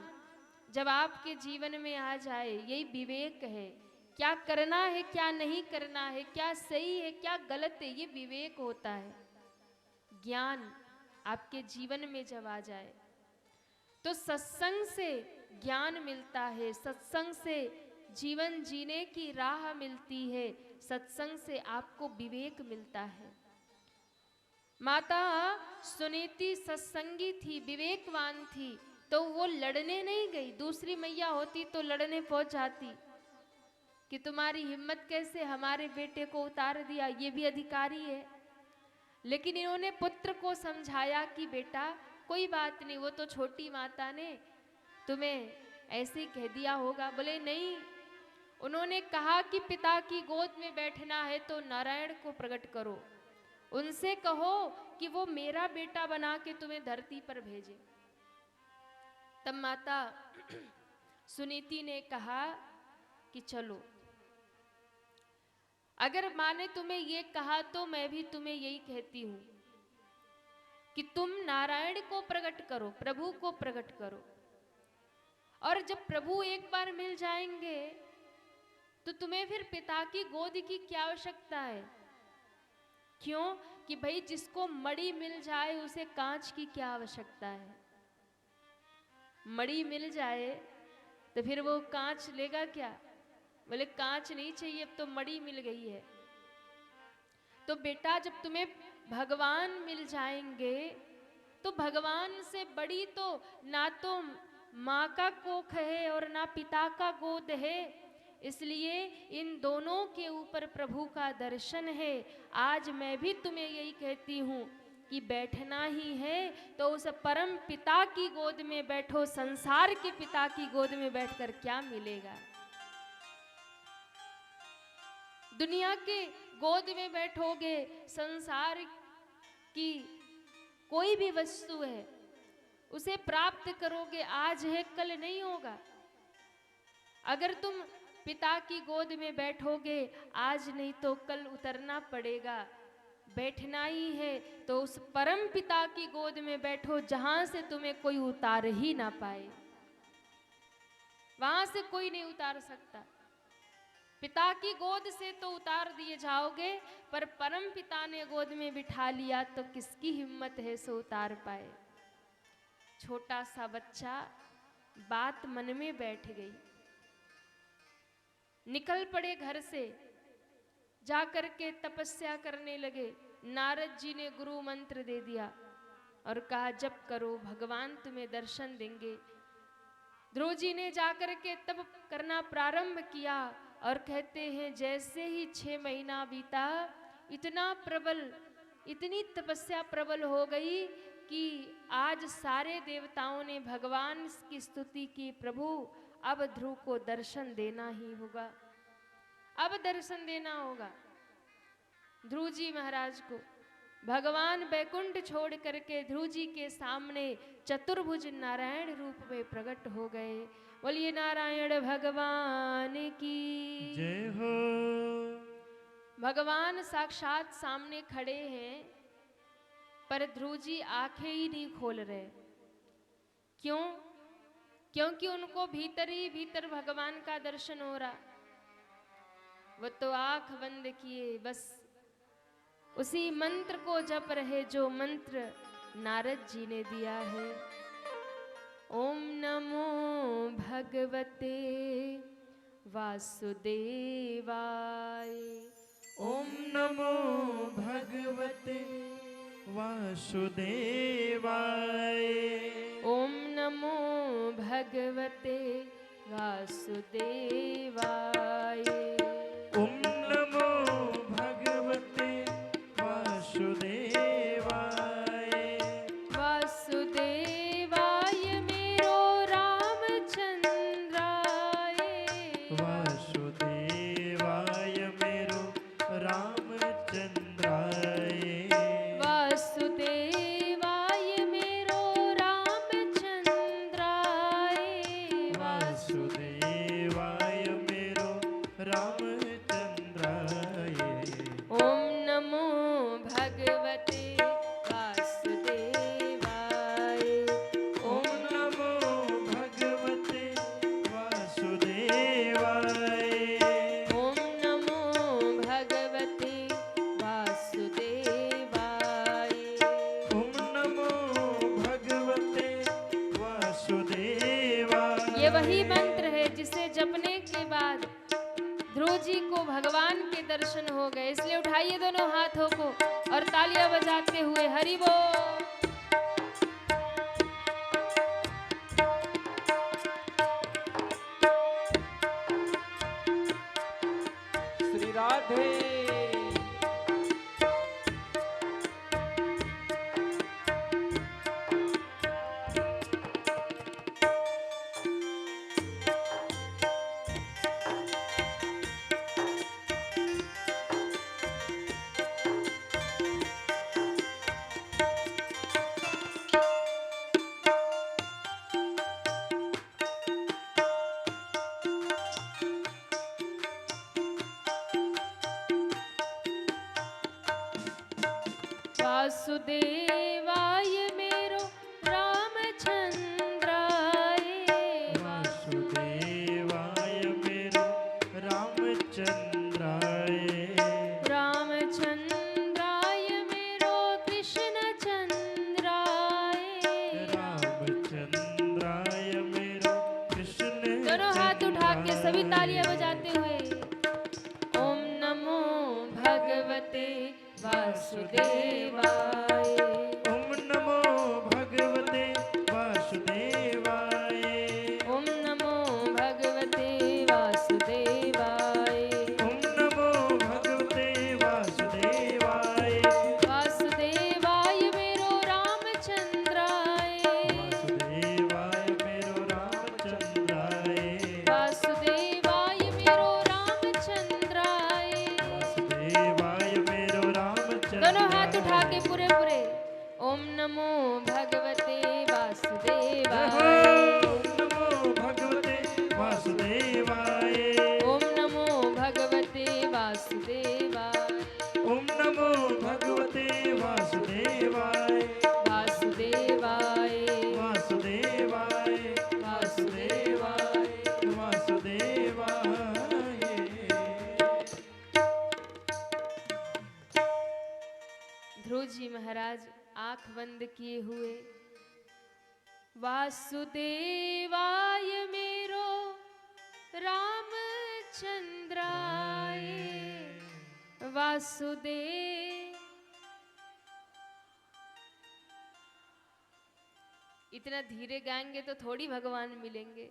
जब आपके जीवन में आ जाए, यही विवेक है। क्या करना है, क्या नहीं करना है, क्या सही है, क्या गलत है, ये विवेक होता है। ज्ञान आपके जीवन में जब आ जाए तो सत्संग से ज्ञान मिलता है, सत्संग से जीवन जीने की राह मिलती है, सत्संग से आपको विवेक मिलता है। माता सुनीति सत्संगी थी, विवेकवान थी, तो वो लड़ने नहीं गई। दूसरी मैया होती तो लड़ने पहुंच जाती कि तुम्हारी हिम्मत कैसे हमारे बेटे को उतार दिया, ये भी अधिकारी है। लेकिन इन्होंने पुत्र को समझाया कि बेटा कोई बात नहीं, वो तो छोटी माता ने तुम्हें ऐसे ही कह दिया होगा। बोले नहीं, उन्होंने कहा कि पिता की गोद में बैठना है तो नारायण को प्रकट करो, उनसे कहो कि वो मेरा बेटा बना के तुम्हें धरती पर भेजे। तब माता सुनीति ने कहा कि चलो, अगर माँ ने तुम्हें ये कहा तो मैं भी तुम्हें यही कहती हूं कि तुम नारायण को प्रकट करो, प्रभु को प्रकट करो। और जब प्रभु एक बार मिल जाएंगे तो तुम्हें फिर पिता की गोद की क्या आवश्यकता है? क्यों कि भाई जिसको मणि मिल जाए उसे कांच की क्या आवश्यकता है? मणि मिल जाए तो फिर वो कांच लेगा क्या? बोले कांच नहीं चाहिए, अब तो मणि मिल गई है। तो बेटा जब तुम्हें भगवान मिल जाएंगे तो भगवान से बड़ी तो ना तो माँ का कोख है और ना पिता का गोद है, इसलिए इन दोनों के ऊपर प्रभु का दर्शन है। आज मैं भी तुम्हें यही कहती हूँ कि बैठना ही है तो उस परम पिता की गोद में बैठो, संसार के पिता की गोद में बैठकर क्या मिलेगा? दुनिया के गोद में बैठोगे, संसार की कोई भी वस्तु है उसे प्राप्त करोगे, आज है कल नहीं होगा। अगर तुम पिता की गोद में बैठोगे, आज नहीं तो कल उतरना पड़ेगा। बैठना ही है तो उस परम पिता की गोद में बैठो जहां से तुम्हें कोई उतार ही ना पाए, वहां से कोई नहीं उतार सकता। पिता की गोद से तो उतार दिए जाओगे, पर परम पिता ने गोद में बिठा लिया तो किसकी हिम्मत है सो उतार पाए। छोटा सा बच्चा, बात मन में बैठ गई, निकल पड़े घर से, जाकर के तपस्या करने लगे। नारद जी ने गुरु मंत्र दे दिया और कहा जप करो, भगवान तुम्हें दर्शन देंगे। ध्रुव जी ने जाकर के तप करना प्रारंभ किया और कहते हैं जैसे ही 6 महीना बीता, इतना प्रबल, इतनी तपस्या प्रबल हो गई कि आज सारे देवताओं ने भगवान की स्तुति की, प्रभु अब ध्रुव को दर्शन देना ही होगा, अब दर्शन देना होगा। ध्रुव जी महाराज को भगवान बैकुंठ छोड़ करके ध्रुव जी के सामने चतुर्भुज नारायण रूप में प्रकट हो गए। बोलिए नारायण भगवान की जय हो। भगवान साक्षात सामने खड़े हैं, पर ध्रुव जी आंखें ही नहीं खोल रहे। क्यों? क्योंकि उनको भीतर ही भीतर भगवान का दर्शन हो रहा। वो तो आंख बंद किए बस उसी मंत्र को जप रहे जो मंत्र नारद जी ने दिया है। ओम नमो भगवते वासुदेवाय, ओम नमो भगवते वासुदेवाय, ओम नमो भगवते वासुदेवाय, ओम नमो भगवते रामचंद्राय वासुदेवाय मेरो रामचंद्राय वासुदेवाय मेरो रामचंद्राय ओम नमो भगवते वासुदेवाय ओम नमो भगवते वासुदेवाय ओम नमो भगवते वासुदेवाय ओम नमो भगवते वासुदेवाय ये वही मंत्र है जिसे जपने के बाद ध्रुव जी को भगवान के दर्शन हो गए। इसलिए उठाइए दोनों हाथों को और तालियां बजाते हुए हरि बोल। श्री राधे। वासुदेवाय मेरो रामचंद्राय वासुदेवाय मेरो रामचंद्राय रामचंद्राय मेरो कृष्णचंद्राय रामचंद्राय मेरो कृष्ण दोनों हाथ उठा के सभी तालियां बजाते हुए ओम नमो भगवते वासुदेवाय ओम नमो भगवते वासुदेवाय ओम नमो भगवते वासुदेवाय ओम नमो भगवते वासुदेवाय वासुदेवाय मेरो रामचंद्राय वासुदेवाय मेरो रामचंद्राय वासुदेवाय मेरो रामचंद्राय वासुदेवाय मेरो रामचंद्राय दोनों हाथ उठा के पूरे पूरे ओम नमो भगवते वासुदेवाय ओम नमो भगवते वासुदेवाय ओम नमो भगवते वासुदेवाय ओम नमो भगवते वासुदेवाय वासुदेवाय वासुदेवाय वासुदेवाय वासुदेवाय ध्रुव जी महाराज आंख बंद किए हुए वासुदेवाय मेरो रामचंद्राय वासुदेव इतना धीरे गाएंगे तो थोड़ी भगवान मिलेंगे।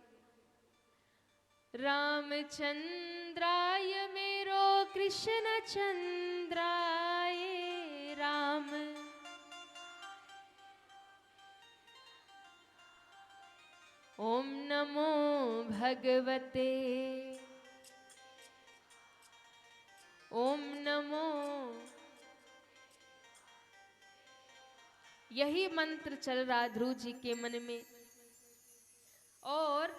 रामचंद्राय मेरो कृष्णचंद्राय राम ओम नमो भगवते ओम नमो यही मंत्र चल रहा ध्रुव जी के मन में और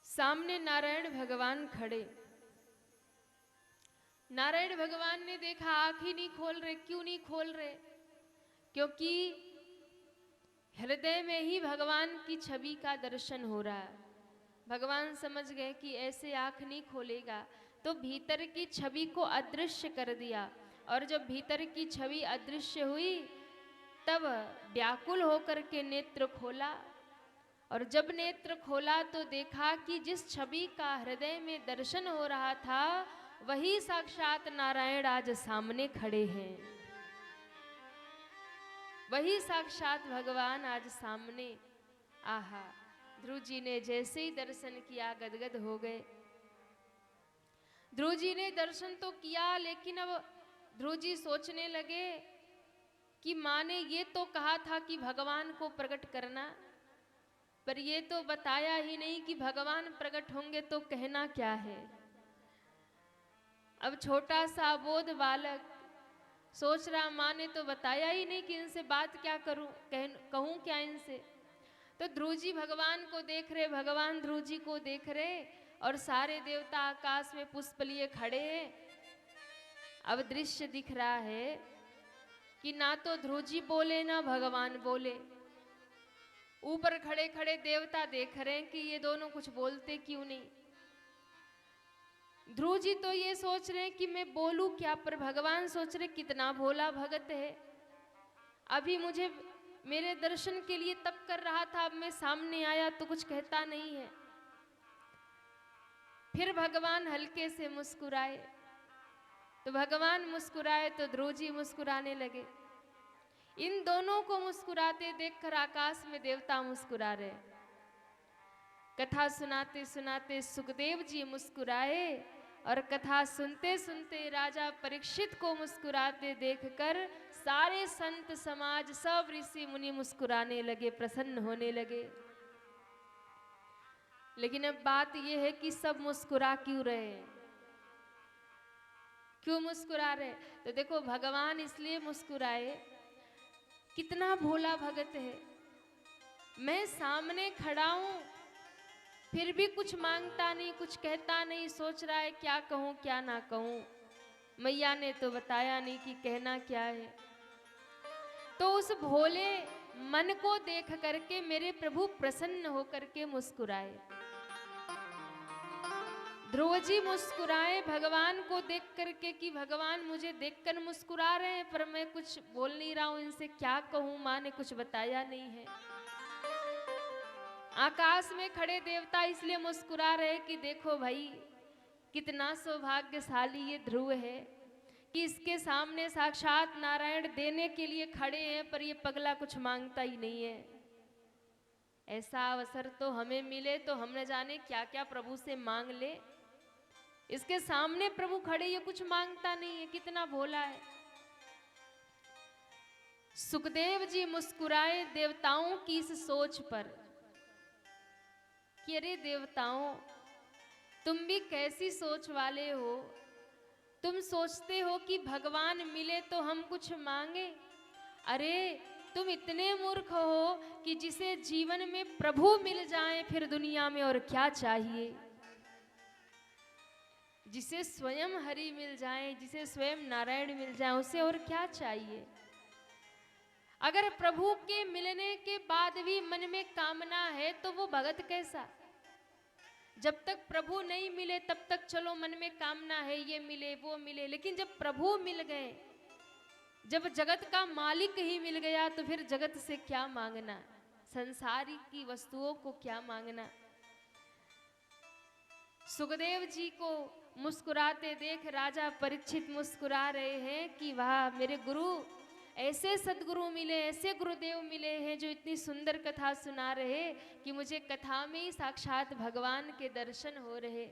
सामने नारायण भगवान खड़े। नारायण भगवान ने देखा आंख ही नहीं खोल रहे। क्यों नहीं खोल रहे? क्योंकि हृदय में ही भगवान की छवि का दर्शन हो रहा है। भगवान समझ गए कि ऐसे आंख नहीं खोलेगा, तो भीतर की छवि को अदृश्य कर दिया। और जब भीतर की छवि अदृश्य हुई तब व्याकुल होकर के नेत्र खोला। और जब नेत्र खोला तो देखा कि जिस छवि का हृदय में दर्शन हो रहा था वही साक्षात नारायण आज सामने खड़े हैं। वही साक्षात भगवान आज सामने। आहा, ध्रुव जी ने जैसे ही दर्शन किया गदगद हो गए। ध्रुव जी ने दर्शन तो किया, लेकिन अब ध्रुव जी सोचने लगे कि माँ ने ये तो कहा था कि भगवान को प्रकट करना, पर ये तो बताया ही नहीं कि भगवान प्रकट होंगे तो कहना क्या है। अब छोटा सा अबोध बालक सोच रहा माँ ने तो बताया ही नहीं कि इनसे बात क्या करूं, कहूं क्या इनसे। तो ध्रुव जी भगवान को देख रहे, भगवान ध्रुव जी को देख रहे, और सारे देवता आकाश में पुष्प लिए खड़े हैं। अब दृश्य दिख रहा है कि ना तो ध्रुव जी बोले ना भगवान बोले। ऊपर खड़े खड़े देवता देख रहे हैं कि ये दोनों कुछ बोलते क्यों नहीं। ध्रुव जी तो ये सोच रहे हैं कि मैं बोलूं क्या, पर भगवान सोच रहे कितना भोला भगत है, अभी मुझे मेरे दर्शन के लिए तप कर रहा था, अब मैं सामने आया तो कुछ कहता नहीं है। फिर भगवान हल्के से मुस्कुराए, तो भगवान मुस्कुराए तो ध्रुव जी मुस्कुराने लगे। इन दोनों को मुस्कुराते देखकर आकाश में देवता मुस्कुरा रहे। कथा सुनाते सुनाते सुखदेव जी मुस्कुराए, और कथा सुनते सुनते राजा परीक्षित को मुस्कुराते देखकर सारे संत समाज सब ऋषि मुनि मुस्कुराने लगे, प्रसन्न होने लगे। लेकिन अब बात यह है कि सब मुस्कुरा क्यों रहे हैं, क्यों मुस्कुरा रहे? तो देखो भगवान इसलिए मुस्कुराए, कितना भोला भगत है, मैं सामने खड़ा हूं फिर भी कुछ मांगता नहीं, कुछ कहता नहीं, सोच रहा है क्या कहूं क्या ना कहूं। मैया ने तो बताया नहीं कि कहना क्या है। तो उस भोले मन को देख करके मेरे प्रभु प्रसन्न होकर के मुस्कुराए। ध्रुव जी मुस्कुराए भगवान को देख करके कि भगवान मुझे देखकर मुस्कुरा रहे हैं, पर मैं कुछ बोल नहीं रहा हूं, इनसे क्या कहूं, माँ ने कुछ बताया नहीं है। आकाश में खड़े देवता इसलिए मुस्कुरा रहे कि देखो भाई कितना सौभाग्यशाली ये ध्रुव है कि इसके सामने साक्षात नारायण देने के लिए खड़े हैं, पर ये पगला कुछ मांगता ही नहीं है। ऐसा अवसर तो हमें मिले तो हम न जाने क्या क्या प्रभु से मांग ले, इसके सामने प्रभु खड़े, ये कुछ मांगता नहीं है, कितना भोला है। सुखदेव जी मुस्कुराए देवताओं की इस सोच पर कि अरे देवताओं, तुम भी कैसी सोच वाले हो, तुम सोचते हो कि भगवान मिले तो हम कुछ मांगे। अरे तुम इतने मूर्ख हो कि जिसे जीवन में प्रभु मिल जाए फिर दुनिया में और क्या चाहिए। जिसे स्वयं हरि मिल जाए, जिसे स्वयं नारायण मिल जाए, उसे और क्या चाहिए। अगर प्रभु के मिलने के बाद भी मन में कामना है तो वो भगत कैसा। जब तक प्रभु नहीं मिले तब तक चलो मन में कामना है, ये मिले वो मिले, लेकिन जब प्रभु मिल गए, जब जगत का मालिक ही मिल गया तो फिर जगत से क्या मांगना, संसारी की वस्तुओं को क्या मांगना। सुखदेव जी को मुस्कुराते देख राजा परीक्षित मुस्कुरा रहे हैं कि वाह मेरे गुरु, ऐसे सदगुरु मिले, ऐसे गुरुदेव मिले हैं जो इतनी सुंदर कथा सुना रहे कि मुझे कथा में ही साक्षात भगवान के दर्शन हो रहे।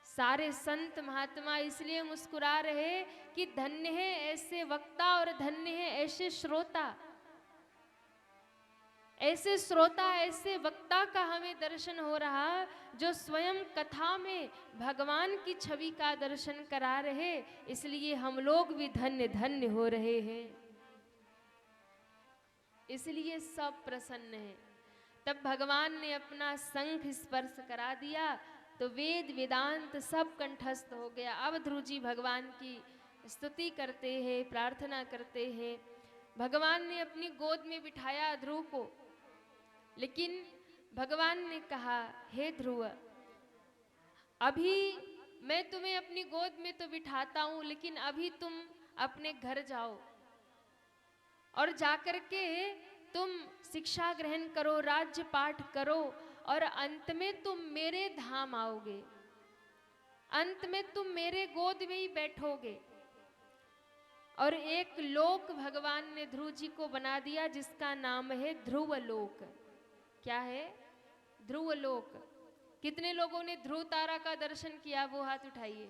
सारे संत महात्मा इसलिए मुस्कुरा रहे कि धन्य है ऐसे वक्ता और धन्य है ऐसे श्रोता। ऐसे श्रोता, ऐसे वक्ता का हमें दर्शन हो रहा जो स्वयं कथा में भगवान की छवि का दर्शन करा रहे, इसलिए हम लोग भी धन्य धन्य हो रहे हैं, इसलिए सब प्रसन्न हैं। तब भगवान ने अपना शंख स्पर्श करा दिया तो वेद वेदांत सब कंठस्थ हो गया। अब ध्रुव जी भगवान की स्तुति करते हैं, प्रार्थना करते हैं। भगवान ने अपनी गोद में बिठाया ध्रुव को, लेकिन भगवान ने कहा हे ध्रुव, अभी मैं तुम्हें अपनी गोद में तो बिठाता हूं, लेकिन अभी तुम अपने घर जाओ और जाकर के तुम शिक्षा ग्रहण करो, राज्य पाठ करो, और अंत में तुम मेरे धाम आओगे, अंत में तुम मेरे गोद में ही बैठोगे। और एक लोक भगवान ने ध्रुव जी को बना दिया जिसका नाम है ध्रुव लोक। क्या है? ध्रुव लोक। कितने लोगों ने ध्रुव तारा का दर्शन किया, वो हाथ उठाइए।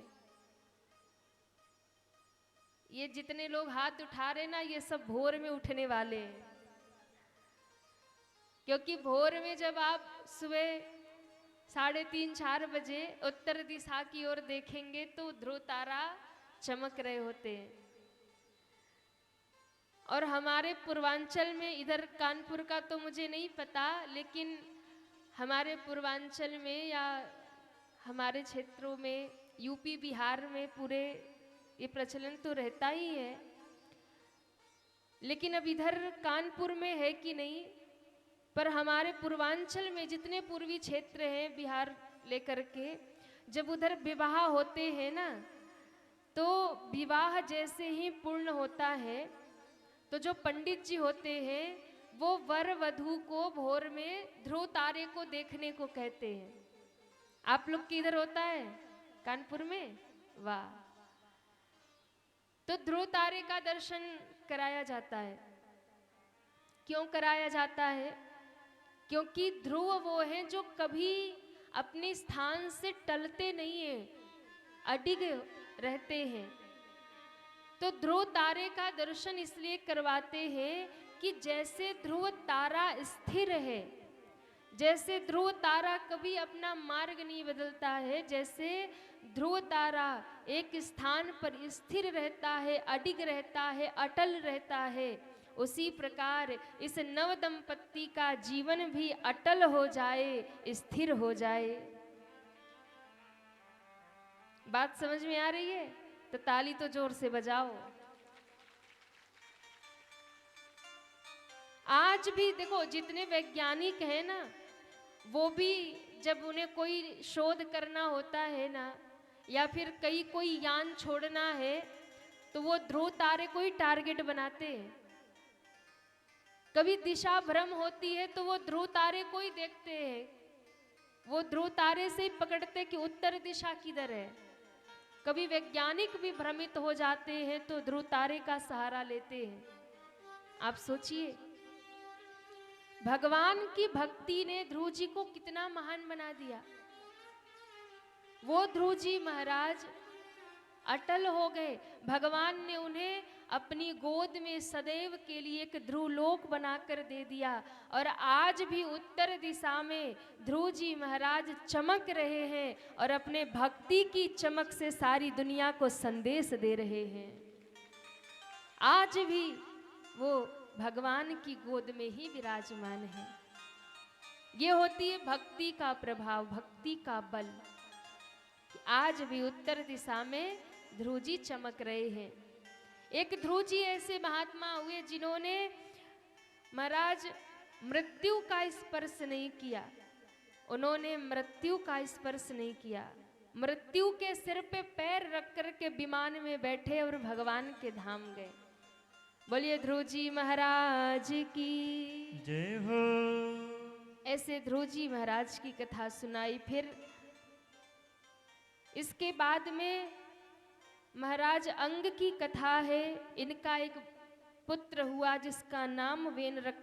ये जितने लोग हाथ उठा रहे ना, ये सब भोर में उठने वाले हैं, क्योंकि भोर में जब आप सुबह 3:30-4 बजे उत्तर दिशा की ओर देखेंगे तो ध्रुव तारा चमक रहे होते हैं। और हमारे पूर्वांचल में, इधर कानपुर का तो मुझे नहीं पता, लेकिन हमारे पूर्वांचल में या हमारे क्षेत्रों में, यूपी बिहार में पूरे ये प्रचलन तो रहता ही है। लेकिन अब इधर कानपुर में है कि नहीं, पर हमारे पूर्वांचल में जितने पूर्वी क्षेत्र हैं बिहार लेकर के, जब उधर विवाह होते हैं ना, तो विवाह जैसे ही पूर्ण होता है तो जो पंडित जी होते हैं वो वर वधू को भोर में ध्रुव तारे को देखने को कहते हैं। आप लोग के इधर होता है कानपुर में? वाह। तो ध्रुव तारे का दर्शन कराया जाता है। क्यों कराया जाता है? क्योंकि ध्रुव वो हैं जो कभी अपने स्थान से टलते नहीं है, अडिग रहते हैं। तो ध्रुव तारे का दर्शन इसलिए करवाते हैं कि जैसे ध्रुव तारा स्थिर है, जैसे ध्रुव तारा कभी अपना मार्ग नहीं बदलता है, जैसे ध्रुव तारा एक स्थान पर स्थिर रहता है, अडिग रहता है, अटल रहता है, उसी प्रकार इस नव दंपत्ति का जीवन भी अटल हो जाए, स्थिर हो जाए। बात समझ में आ रही है? तो ताली तो जोर से बजाओ। आज भी देखो जितने वैज्ञानिक हैं ना, वो भी जब उन्हें कोई शोध करना होता है ना, या फिर कोई यान छोड़ना है, तो वो ध्रुव तारे को ही टारगेट बनाते हैं। कभी दिशा भ्रम होती है तो वो ध्रुव तारे को ही देखते हैं, वो ध्रुव तारे से ही पकड़ते कि उत्तर दिशा किधर है। कभी वैज्ञानिक भी भ्रमित हो जाते हैं तो ध्रुव तारे का सहारा लेते हैं। आप सोचिए, भगवान की भक्ति ने ध्रुव जी को कितना महान बना दिया। वो ध्रुव जी महाराज अटल हो गए। भगवान ने उन्हें अपनी गोद में सदैव के लिए एक ध्रुवलोक बनाकर दे दिया, और आज भी उत्तर दिशा में ध्रुव जी महाराज चमक रहे हैं और अपने भक्ति की चमक से सारी दुनिया को संदेश दे रहे हैं। आज भी वो भगवान की गोद में ही विराजमान है। ये होती है भक्ति का प्रभाव, भक्ति का बल। आज भी उत्तर दिशा में ध्रुव जी चमक रहे हैं। एक ध्रुव जी ऐसे महात्मा हुए जिन्होंने महाराज मृत्यु का स्पर्श नहीं किया। उन्होंने मृत्यु का स्पर्श नहीं किया। मृत्यु के सिर पे पैर रख कर के विमान में बैठे और भगवान के धाम गए। बोलिए ध्रुव जी महाराज की जय हो। ऐसे ध्रुव जी महाराज की कथा सुनाई। फिर इसके बाद में महाराज अंग की कथा है। इनका एक पुत्र हुआ जिसका नाम वेन रख